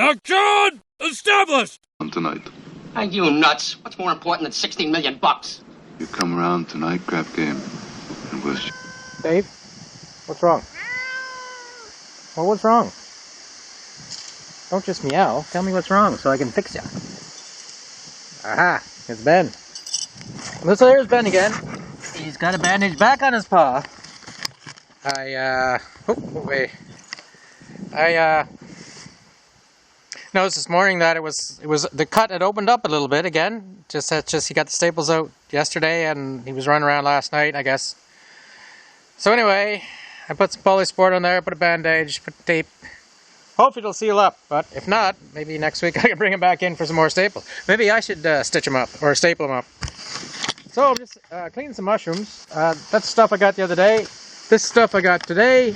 Action! Established! Tonight. Are you nuts? What's more important than 16 million bucks? You come around tonight, grab game, and we'll... Dave, what's wrong? Well, what's wrong? Don't just meow. Tell me what's wrong so I can fix you. Aha, it's Ben. So here's Ben again. He's got a bandage back on his paw. I noticed this morning that it was the cut had opened up a little bit again. Just he got the staples out yesterday and he was running around last night, I guess. So anyway, I put some polysport on there, put a bandage, put tape. Hopefully it'll seal up, but if not, maybe next week I can bring him back in for some more staples. Maybe I should stitch him up or staple him up. So I'm just cleaning some mushrooms. That's stuff I got the other day. This stuff I got today.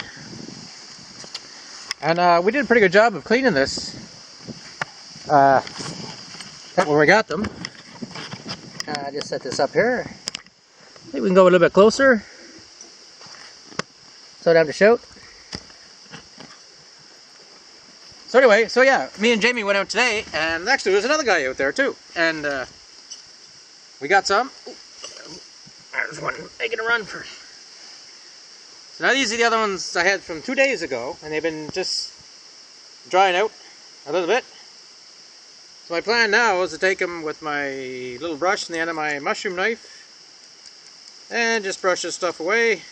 And we did a pretty good job of cleaning this. That's where we got them. I just set this up here. I think we can go a little bit closer so I don't have to shout. So anyway, so yeah, me and Jamie went out today, and actually there's another guy out there too. And we got some. Ooh, there's one making a run for. So now these are the other ones I had from 2 days ago, and they've been just drying out a little bit. So my plan now is to take them with my little brush and the end of my mushroom knife, and just brush this stuff away.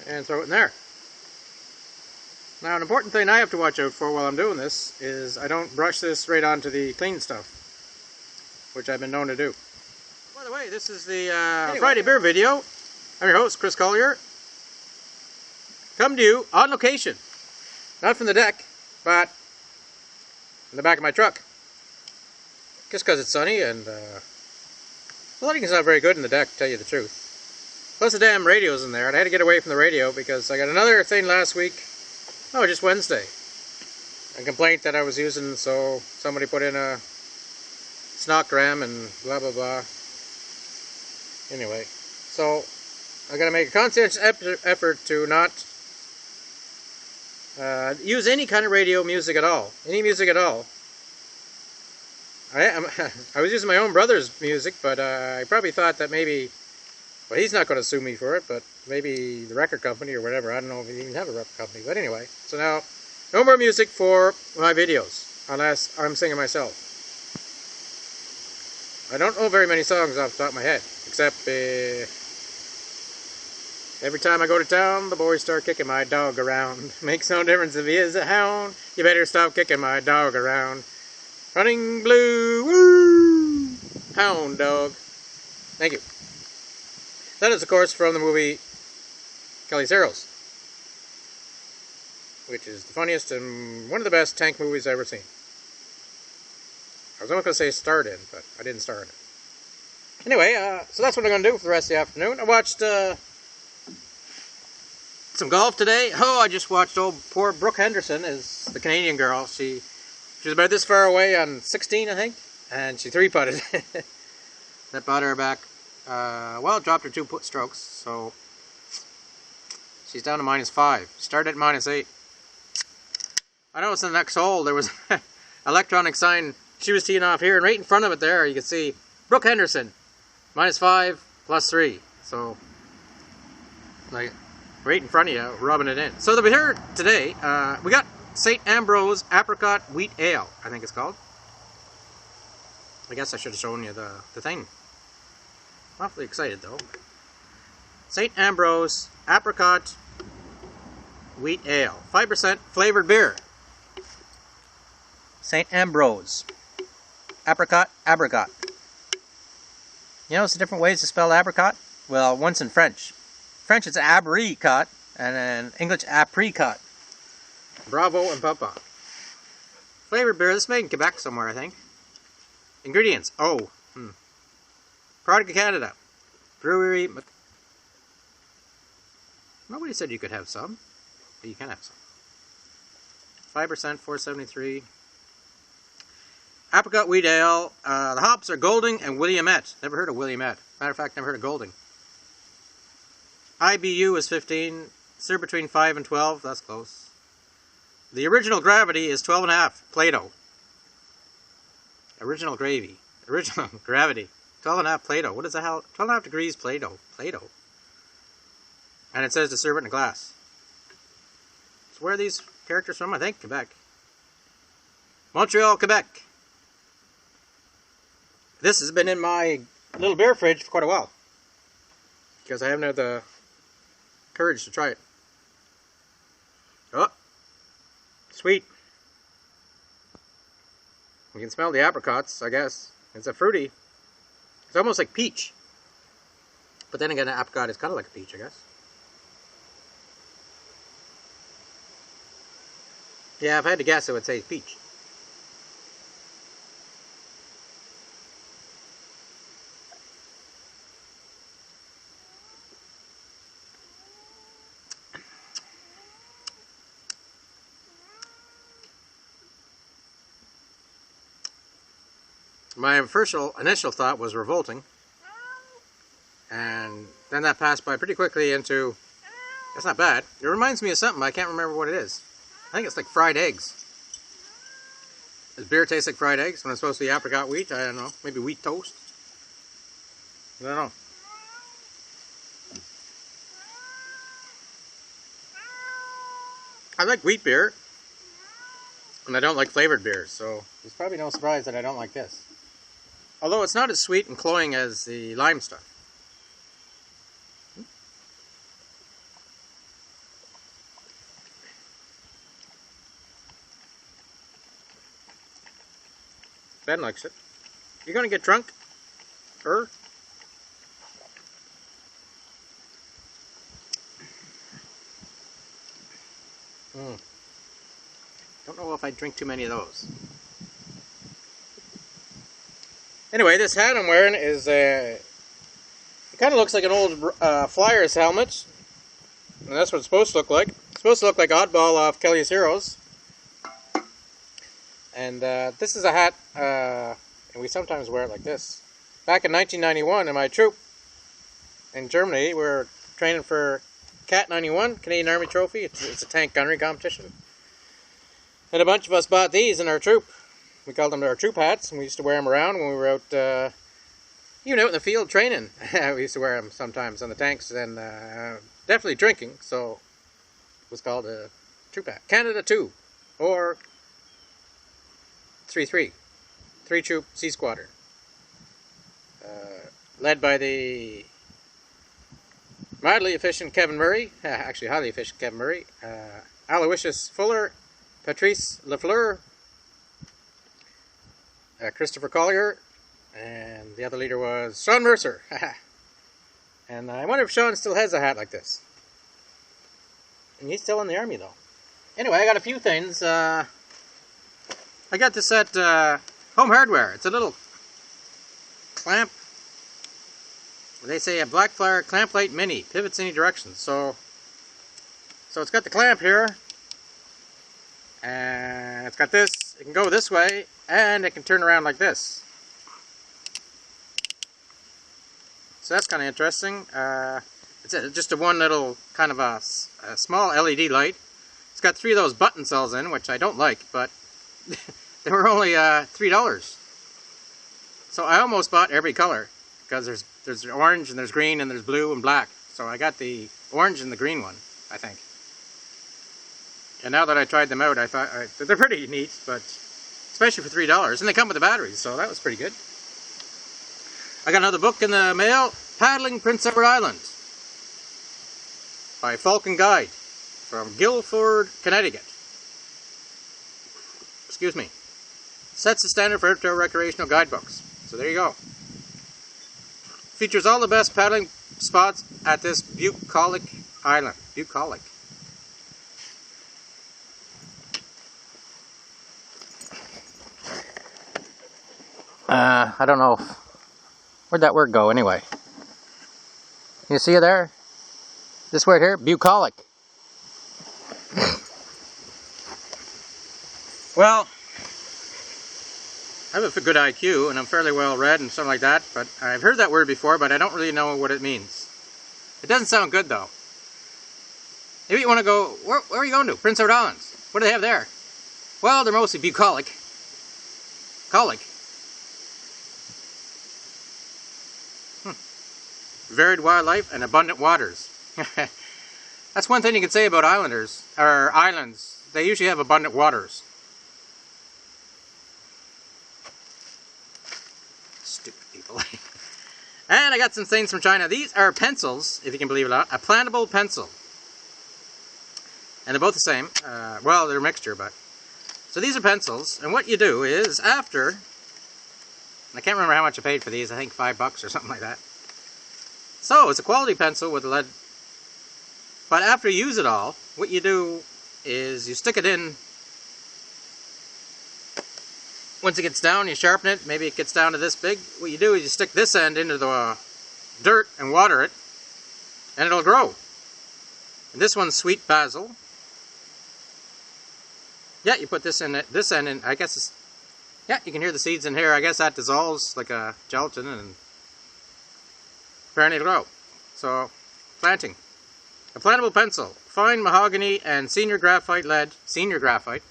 And throw it in there. Now an important thing I have to watch out for while I'm doing this is I don't brush this right onto the clean stuff, which I've been known to do. By the way, this is the Friday beer video. I'm your host, Chris Collier. Come to you on location. Not from the deck, but in the back of my truck. Just because it's sunny and the lighting is not very good in the deck, to tell you the truth. Plus the damn radio's in there, and I had to get away from the radio because I got another thing last week, just Wednesday. A complaint that I was using, so somebody put in a snockgram and blah blah blah. Anyway, so I gotta make a conscientious effort to not use any kind of radio music at all. Any music at all. I was using my own brother's music, but I probably thought that maybe... Well, he's not going to sue me for it, but maybe the record company or whatever. I don't know if he even have a record company. But anyway, so now, no more music for my videos, unless I'm singing myself. I don't know very many songs off the top of my head, except every time I go to town, the boys start kicking my dog around. Makes no difference if he is a hound. You better stop kicking my dog around. Running blue, woo! Hound dog. Thank you. That is, of course, from the movie Kelly's Heroes, which is the funniest and one of the best tank movies I've ever seen. I was almost going to say starred in, but I didn't star in it. Anyway, so that's what I'm going to do for the rest of the afternoon. I watched some golf today. Oh, I just watched old poor Brooke Henderson, is the Canadian girl. She was about this far away on 16, I think, and she three-putted. That brought her back. Well, it dropped her 2 strokes, so she's down to -5. Started at -8. I noticed in the next hole there was an electronic sign. She was teeing off here, and right in front of it there you can see Brooke Henderson, -5, +3. So, like, right in front of you, rubbing it in. So, we're here today. We got St. Ambroise Apricot Wheat Ale, I think it's called. I guess I should have shown you the thing. Awfully excited though. St. Ambroise Apricot Wheat Ale. 5% flavored beer. St. Ambroise Apricot. You notice the different ways to spell apricot? Well, one's in French. French it's apricot, and in English apricot. Bravo and papa. Flavored beer. This is made in Quebec somewhere, I think. Ingredients. Product of Canada. Brewery. Nobody said you could have some, but you can have some. 5%, 473. Apricot Wheat Ale. The hops are Golding and Williamette. Never heard of Williamette. Matter of fact, never heard of Golding. IBU is 15. They're between 5 and 12. That's close. The original gravity is 12.5. Play-Doh. Original gravy. Original gravity. 12.5 Play-Doh. What is the hell? 12.5 degrees Play-Doh. Play-Doh. And it says to serve it in a glass. So where are these characters from? I think Quebec. Montreal, Quebec. This has been in my little beer fridge for quite a while. Because I haven't had the courage to try it. Oh. Sweet. You can smell the apricots, I guess. It's a fruity. It's almost like peach. But then again, an apricot is kind of like a peach, I guess. Yeah, if I had to guess, I would say peach. My initial thought was revolting, and then that passed by pretty quickly into, that's not bad. It reminds me of something, I can't remember what it is. I think it's like fried eggs. Does beer taste like fried eggs when it's supposed to be apricot wheat? I don't know. Maybe wheat toast? I don't know. I like wheat beer, and I don't like flavored beers, so there's probably no surprise that I don't like this. Although it's not as sweet and cloying as the lime stuff. Ben likes it. You gonna get drunk? Don't know if I'd drink too many of those. Anyway, this hat I'm wearing is it kind of looks like an old Flyers helmet, and that's what it's supposed to look like. It's supposed to look like Oddball off Kelly's Heroes. And this is a hat, and we sometimes wear it like this. Back in 1991, in my troop in Germany, we were training for CAT 91, Canadian Army Trophy. It's a tank gunnery competition. And a bunch of us bought these in our troop. We called them our troop hats, and we used to wear them around when we were out, even out in the field training. We used to wear them sometimes on the tanks, and definitely drinking, so it was called a troop hat. Canada 2, or 3-3, 3-troop Sea Squadron. Led by the mildly efficient Kevin Murray, actually highly efficient Kevin Murray, Aloysius Fuller, Patrice Lafleur, Christopher Collier, and the other leader was Sean Mercer. And I wonder if Sean still has a hat like this. And he's still in the army, though. Anyway, I got a few things. I got this at Home Hardware. It's a little clamp. They say a Blackfire Clamp Light Mini. Pivots any direction. So it's got the clamp here. And it's got this. It can go this way. And it can turn around like this. So that's kind of interesting. It's just a one little kind of a small LED light. It's got 3 of those button cells in, which I don't like, but they were only $3. So I almost bought every color, because there's orange and there's green and there's blue and black. So I got the orange and the green one, I think. And now that I tried them out, I thought they're pretty neat, but especially for $3. And they come with the batteries, so that was pretty good. I got another book in the mail, Paddling Prince Edward Island, by Falcon Guide, from Guilford, Connecticut. Excuse me. Sets the standard for outdoor recreational guidebooks. So there you go. Features all the best paddling spots at this bucolic island. Bucolic. I don't know. Where'd that word go anyway? You see it there? This word here? Bucolic. Well, I have a good IQ and I'm fairly well read and something like that, but I've heard that word before, but I don't really know what it means. It doesn't sound good though. Maybe you want to go, where are you going to? Prince Edward Islands. What do they have there? Well, they're mostly bucolic. Colic. Varied wildlife and abundant waters. That's one thing you can say about islanders, or islands. They usually have abundant waters. Stupid people. And I got some things from China. These are pencils, if you can believe it or not. A plantable pencil. And they're both the same. Well, they're a mixture, but... So these are pencils, and what you do is, after... I can't remember how much I paid for these. I think $5 or something like that. So, it's a quality pencil with a lead. But after you use it all, what you do is you stick it in. Once it gets down, you sharpen it. Maybe it gets down to this big. What you do is you stick this end into the dirt and water it, and it'll grow. And this one's sweet basil. Yeah, you put this in it. This end in. I guess it's. Yeah, you can hear the seeds in here. I guess that dissolves like a gelatin, and apparently it'll grow. So, planting. A plantable pencil. Fine mahogany and senior graphite lead. Senior graphite.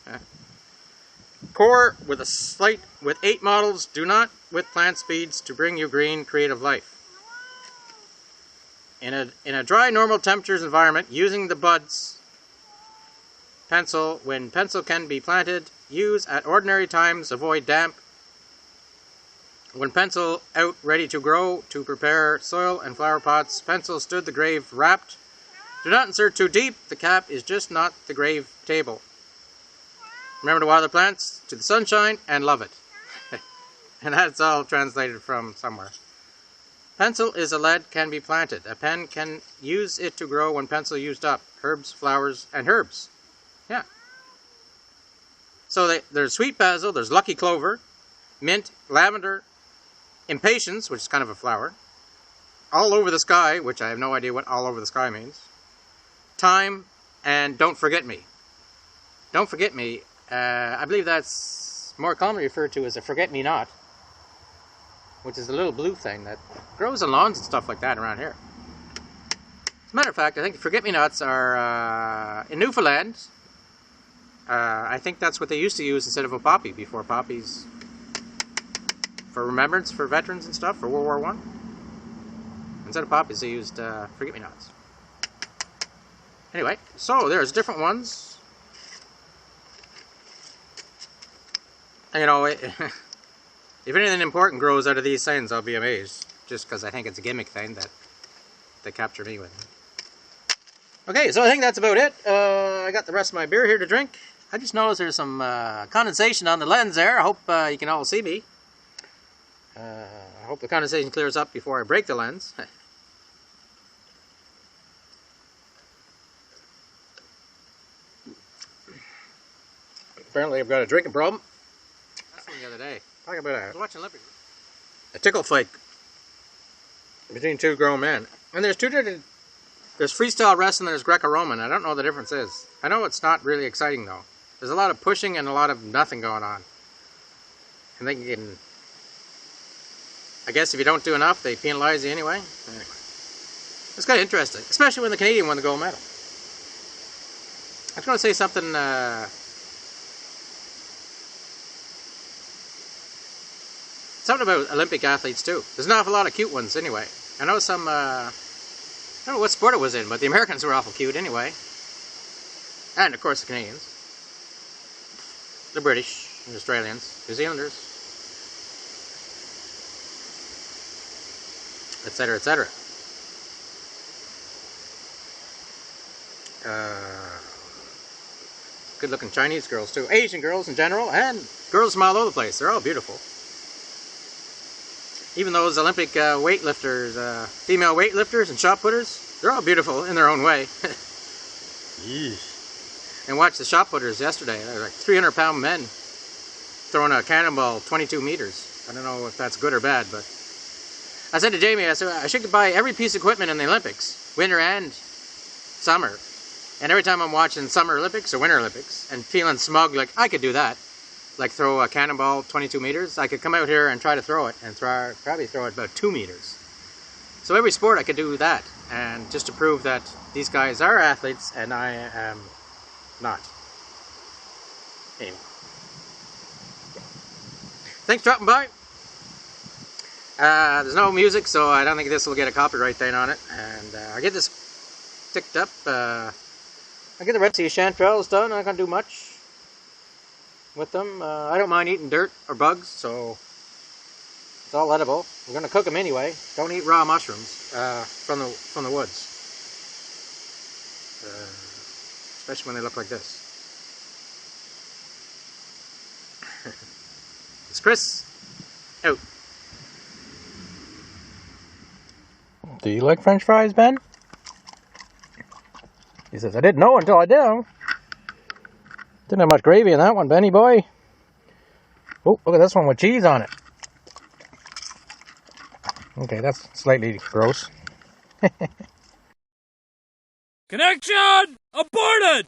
Core with a slight, with 8 models. Do not with plant speeds to bring you green creative life. In a dry normal temperatures environment, using the buds pencil when pencil can be planted. Use at ordinary times. Avoid damp. When pencil out ready to grow, to prepare soil and flower pots. Pencil stood the grave wrapped. Do not insert too deep. The cap is just not the grave table. Remember to water the plants to the sunshine and love it. And that's all translated from somewhere. Pencil is a lead, can be planted. A pen can use it to grow when pencil used up. Herbs, flowers, and herbs. Yeah. So there's sweet basil, there's lucky clover, mint, lavender, impatiens, which is kind of a flower, all over the sky, which I have no idea what all over the sky means, thyme, and don't forget me. Don't forget me, I believe that's more commonly referred to as a forget-me-not, which is a little blue thing that grows in lawns and stuff like that around here. As a matter of fact, I think the forget-me-nots are in Newfoundland. I think that's what they used to use instead of a poppy, before poppies, for remembrance for veterans and stuff, for World War I. Instead of poppies, they used forget-me-nots. Anyway, so there's different ones. And, you know, if anything important grows out of these things, I'll be amazed. Just because I think it's a gimmick thing that they capture me with. Okay, so I think that's about it. I got the rest of my beer here to drink. I just noticed there's some condensation on the lens there. I hope you can all see me. I hope the condensation clears up before I break the lens. Apparently I've got a drinking problem. That's one the other day. Talking about I was watching a tickle fight between two grown men. And there's two different... There's freestyle wrestling and there's Greco-Roman. I don't know what the difference is. I know it's not really exciting though. There's a lot of pushing and a lot of nothing going on. And they can... I guess if you don't do enough, they penalize you anyway. Anyway. It's kind of interesting. Especially when the Canadian won the gold medal. I was going to say something... something about Olympic athletes too. There's an awful lot of cute ones anyway. I know some... I don't know what sport it was in, but the Americans were awful cute anyway. And, of course, the Canadians. The British, the Australians, New Zealanders, etc., etc. Good-looking Chinese girls, too. Asian girls in general, and girls from all over the place. They're all beautiful. Even those Olympic weightlifters, female weightlifters and shot putters, they're all beautiful in their own way. And watch the shot putters yesterday. They're like 300-pound men throwing a cannonball 22 meters. I don't know if that's good or bad, but... I said to Jamie, I said, I should buy every piece of equipment in the Olympics, winter and summer. And every time I'm watching Summer Olympics or Winter Olympics and feeling smug, like, I could do that. Like throw a cannonball 22 meters, I could come out here and try to throw it and probably throw it about 2 meters. So every sport I could do that. and just to prove that these guys are athletes and I am not. Anyway. Thanks for dropping by. There's no music, so I don't think this will get a copyright thing on it. And I get this picked up. I get the Red Sea chanterelles done. I'm not going to do much with them. I don't mind eating dirt or bugs, so it's all edible. We're going to cook them anyway. Don't eat raw mushrooms from the woods. Especially when they look like this. It's Chris. Out. Do you like French fries, Ben? He says, I didn't know until I did them. Didn't have much gravy in that one, Benny boy. Oh, look at this one with cheese on it. Okay, that's slightly gross. Connection aborted!